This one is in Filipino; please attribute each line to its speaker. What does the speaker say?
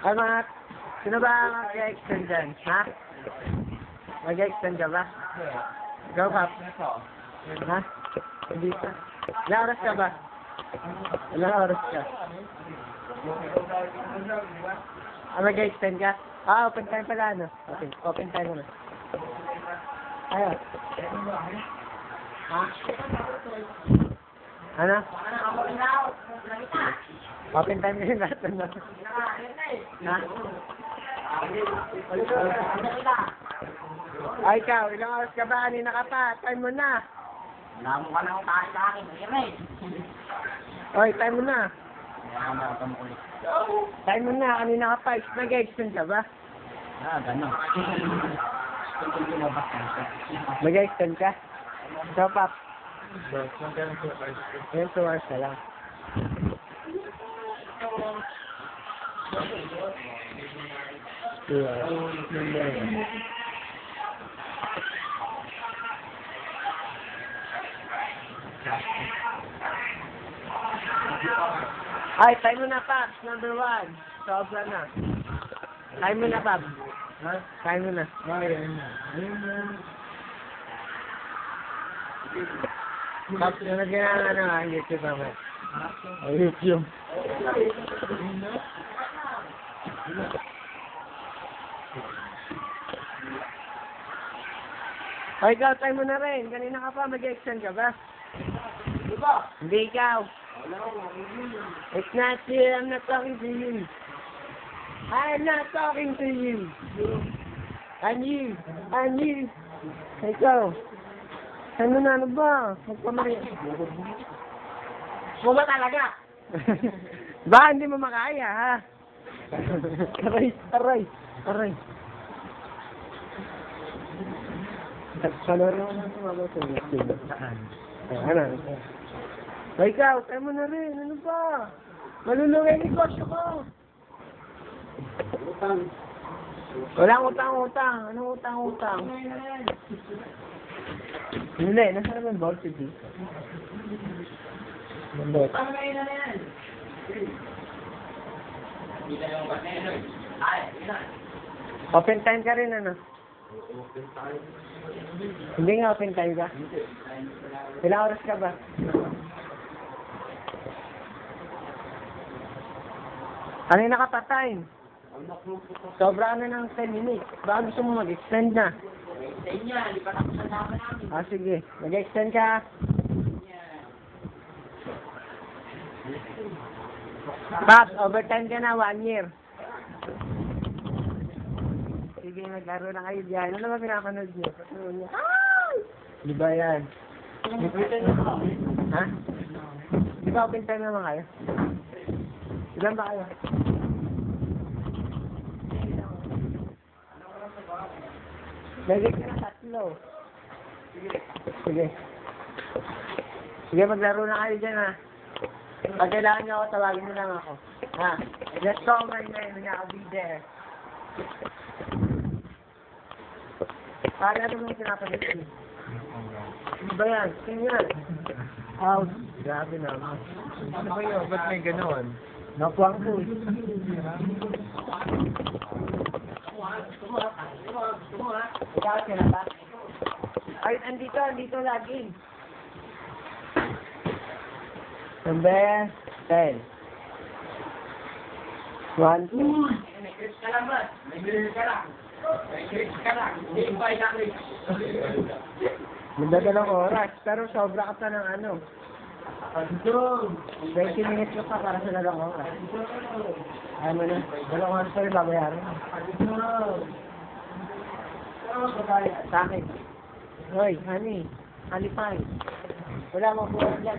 Speaker 1: Ay mga, sino ba ang mag-extend dyan? Ha? Mag-extend ka ba? Go, Pap. Ha? Hindi ka. Ilang oras ka ba? Ilang oras ka? Mag-extend ka? Open time pala, ano? Okay, open time na. Ayaw. Ha? Ano? Open time din natin na. Ha? Ay, ikaw, ilang oras ka ba? Kanina ka pa. Time mo na.
Speaker 2: Wala mo ka nang tayo sa akin.
Speaker 1: Oy, time mo na. Time mo na. Kanina ka pa. Mag-extend ka ba?
Speaker 2: Gano'n.
Speaker 1: Mag-extend ka? So, Pap. Ngayon, 2 hours na lang. Ay, time mo na, Paps. Number 1. Sobra na. Time mo na, Paps. Ha? Time mo na. Paps, nalagyan na ano ang YouTube naman. YouTube. Ay, ikaw, time mo na rin. Kanina ka pa, mag-extend ka ba? Hindi ikaw. It's not you, I'm not talking to you. I'm not talking to you. I'm you. Ikaw. Ano na, ano ba? Magpamari.
Speaker 2: Mo ba talaga?
Speaker 1: Ba, hindi mo makaya, ha? Aray. Panorin mo na ito, mga ito. Saan? Ano? Ay, ikaw, tayo mo na rin. Ano ba? Malulungay negosyo ko. Walang utang-utang. Anong utang-utang? Hindi, nasa naman ball si D. Nandot. Open time ka rin, ano? Hindi nga open time ka? Ilang oras ka ba? Kanina ka pa time. Sobra na ng 10 minutes. Baka gusto mo mag-extend na. Sige. Mag-extend ka. Pops, overtime ka na, 1 year. Sige, naglaro na kayo dyan. Ano ba pinapanood niyo? Di ba yan? Ha? Di ba open time naman kayo? Ilan ba kayo? Lagay ka na 3. Sige, maglaro na kayo dyan, ha? Pag kailangan niyo ako, tawagin niyo lang ako. Ha? Just call my name and I'll be there. Para ito yung pinapanood niyo. Ano ba yan? Tingnan. Out. Grabe naman.
Speaker 3: Ano ba yun? Ba't may gano'n?
Speaker 1: Nakuwang ko. Ikaw sila ba? Ay, andito lagi. Number 10. 1, 2.
Speaker 2: May Chris ka lang ba? May Chris ka lang. Hindi ba ina Chris?
Speaker 1: Magdadalawang oras. Pero sobra ka pa ng ano. 20 minutes ka pa para sa 2 oras. Ano na? 2 oras pa rin babayaran. Sa akin. Hoy, honey. Halipay. Wala mo buwan dyan.